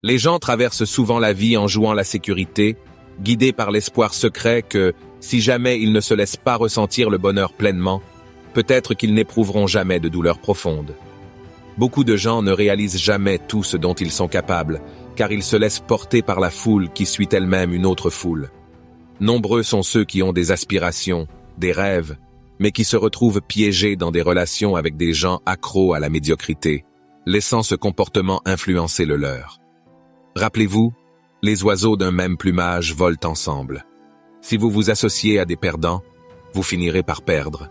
Les gens traversent souvent la vie en jouant la sécurité, guidés par l'espoir secret que, si jamais ils ne se laissent pas ressentir le bonheur pleinement, peut-être qu'ils n'éprouveront jamais de douleur profonde. Beaucoup de gens ne réalisent jamais tout ce dont ils sont capables, car ils se laissent porter par la foule qui suit elle-même une autre foule. Nombreux sont ceux qui ont des aspirations, des rêves, mais qui se retrouvent piégés dans des relations avec des gens accros à la médiocrité, laissant ce comportement influencer le leur. Rappelez-vous, les oiseaux d'un même plumage volent ensemble. Si vous vous associez à des perdants, vous finirez par perdre.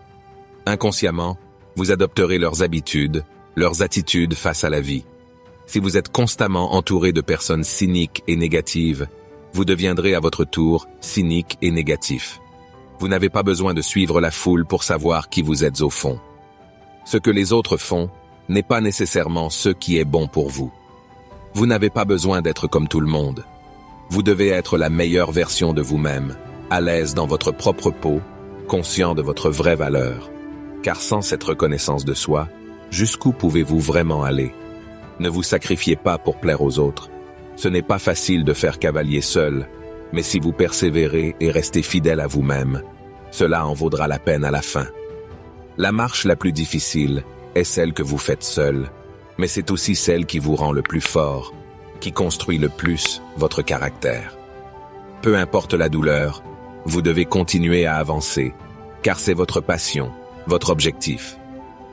Inconsciemment, vous adopterez leurs habitudes, leurs attitudes face à la vie. Si vous êtes constamment entouré de personnes cyniques et négatives, vous deviendrez à votre tour cynique et négatif. Vous n'avez pas besoin de suivre la foule pour savoir qui vous êtes au fond. Ce que les autres font n'est pas nécessairement ce qui est bon pour vous. Vous n'avez pas besoin d'être comme tout le monde. Vous devez être la meilleure version de vous-même, à l'aise dans votre propre peau, conscient de votre vraie valeur. Car sans cette reconnaissance de soi, jusqu'où pouvez-vous vraiment aller? Ne vous sacrifiez pas pour plaire aux autres. Ce n'est pas facile de faire cavalier seul, mais si vous persévérez et restez fidèle à vous-même, cela en vaudra la peine à la fin. La marche la plus difficile est celle que vous faites seul, mais c'est aussi celle qui vous rend le plus fort, qui construit le plus votre caractère. Peu importe la douleur, vous devez continuer à avancer, car c'est votre passion, votre objectif.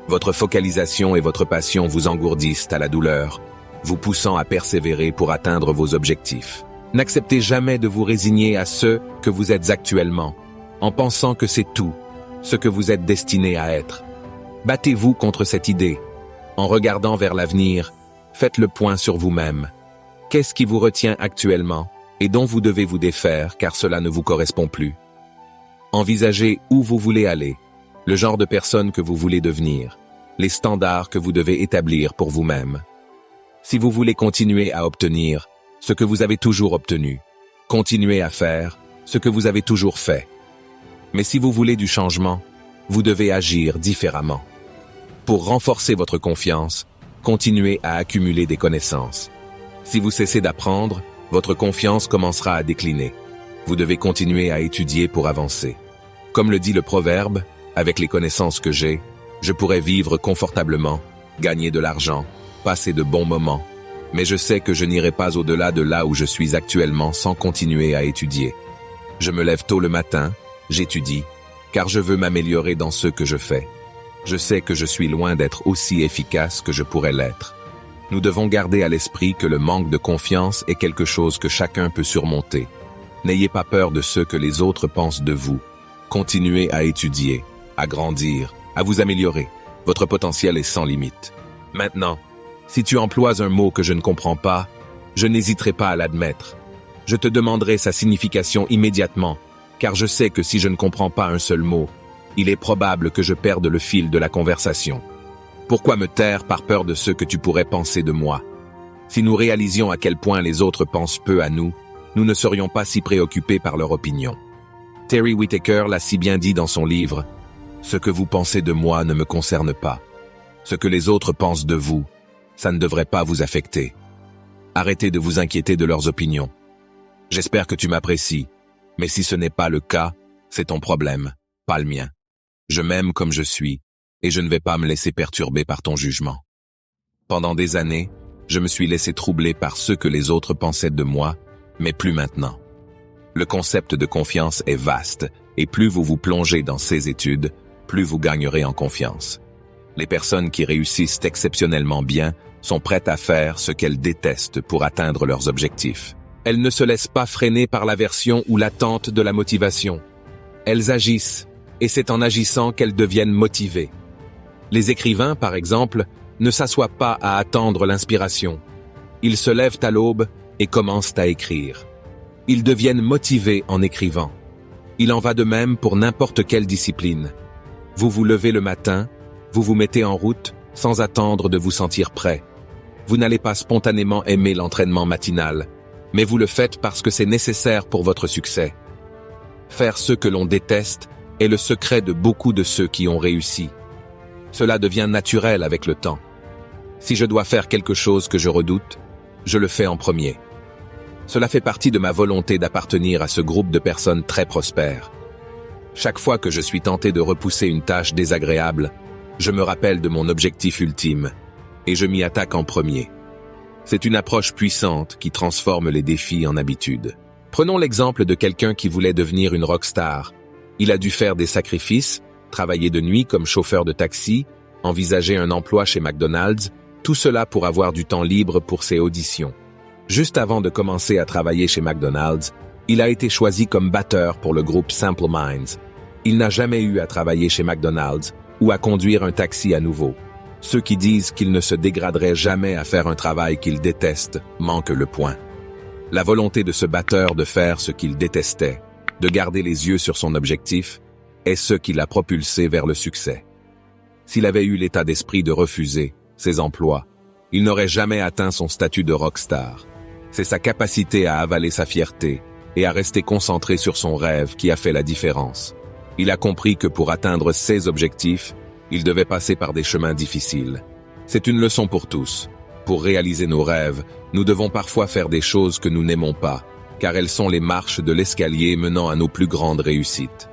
Votre focalisation et votre passion vous engourdissent à la douleur, vous poussant à persévérer pour atteindre vos objectifs. N'acceptez jamais de vous résigner à ce que vous êtes actuellement, en pensant que c'est tout, ce que vous êtes destiné à être. Battez-vous contre cette idée. En regardant vers l'avenir, faites le point sur vous-même. Qu'est-ce qui vous retient actuellement et dont vous devez vous défaire car cela ne vous correspond plus? Envisagez où vous voulez aller, le genre de personne que vous voulez devenir, les standards que vous devez établir pour vous-même. Si vous voulez continuer à obtenir ce que vous avez toujours obtenu, continuez à faire ce que vous avez toujours fait. Mais si vous voulez du changement, vous devez agir différemment. Pour renforcer votre confiance, continuez à accumuler des connaissances. Si vous cessez d'apprendre, votre confiance commencera à décliner. Vous devez continuer à étudier pour avancer. Comme le dit le proverbe, avec les connaissances que j'ai, je pourrais vivre confortablement, gagner de l'argent, passer de bons moments, mais je sais que je n'irai pas au-delà de là où je suis actuellement sans continuer à étudier. Je me lève tôt le matin, j'étudie, car je veux m'améliorer dans ce que je fais. Je sais que je suis loin d'être aussi efficace que je pourrais l'être. Nous devons garder à l'esprit que le manque de confiance est quelque chose que chacun peut surmonter. N'ayez pas peur de ce que les autres pensent de vous. Continuez à étudier, à grandir, à vous améliorer. Votre potentiel est sans limite. Maintenant, si tu emploies un mot que je ne comprends pas, je n'hésiterai pas à l'admettre. Je te demanderai sa signification immédiatement, car je sais que si je ne comprends pas un seul mot, il est probable que je perde le fil de la conversation. Pourquoi me taire par peur de ce que tu pourrais penser de moi? Si nous réalisions à quel point les autres pensent peu à nous, nous ne serions pas si préoccupés par leur opinion. Terry Whitaker l'a si bien dit dans son livre « Ce que vous pensez de moi ne me concerne pas. Ce que les autres pensent de vous, ça ne devrait pas vous affecter. Arrêtez de vous inquiéter de leurs opinions. J'espère que tu m'apprécies, mais si ce n'est pas le cas, c'est ton problème, pas le mien. Je m'aime comme je suis, et je ne vais pas me laisser perturber par ton jugement. » Pendant des années, je me suis laissé troubler par ce que les autres pensaient de moi, mais plus maintenant. Le concept de confiance est vaste, et plus vous vous plongez dans ces études, plus vous gagnerez en confiance. Les personnes qui réussissent exceptionnellement bien sont prêtes à faire ce qu'elles détestent pour atteindre leurs objectifs. Elles ne se laissent pas freiner par l'aversion ou l'attente de la motivation. Elles agissent, et c'est en agissant qu'elles deviennent motivées. Les écrivains, par exemple, ne s'assoient pas à attendre l'inspiration. Ils se lèvent à l'aube et commencent à écrire. Ils deviennent motivés en écrivant. Il en va de même pour n'importe quelle discipline. Vous vous levez le matin, vous vous mettez en route sans attendre de vous sentir prêt. Vous n'allez pas spontanément aimer l'entraînement matinal, mais vous le faites parce que c'est nécessaire pour votre succès. Faire ce que l'on déteste est le secret de beaucoup de ceux qui ont réussi. Cela devient naturel avec le temps. Si je dois faire quelque chose que je redoute, je le fais en premier. Cela fait partie de ma volonté d'appartenir à ce groupe de personnes très prospères. Chaque fois que je suis tenté de repousser une tâche désagréable, je me rappelle de mon objectif ultime, et je m'y attaque en premier. C'est une approche puissante qui transforme les défis en habitudes. Prenons l'exemple de quelqu'un qui voulait devenir une rockstar. Il a dû faire des sacrifices, travailler de nuit comme chauffeur de taxi, envisager un emploi chez McDonald's, tout cela pour avoir du temps libre pour ses auditions. Juste avant de commencer à travailler chez McDonald's, il a été choisi comme batteur pour le groupe Simple Minds. Il n'a jamais eu à travailler chez McDonald's ou à conduire un taxi à nouveau. Ceux qui disent qu'il ne se dégraderait jamais à faire un travail qu'il déteste manquent le point. La volonté de ce batteur de faire ce qu'il détestait, de garder les yeux sur son objectif, est ce qui l'a propulsé vers le succès. S'il avait eu l'état d'esprit de refuser ses emplois, il n'aurait jamais atteint son statut de rockstar. C'est sa capacité à avaler sa fierté et à rester concentré sur son rêve qui a fait la différence. Il a compris que pour atteindre ses objectifs, il devait passer par des chemins difficiles. C'est une leçon pour tous. Pour réaliser nos rêves, nous devons parfois faire des choses que nous n'aimons pas, car elles sont les marches de l'escalier menant à nos plus grandes réussites.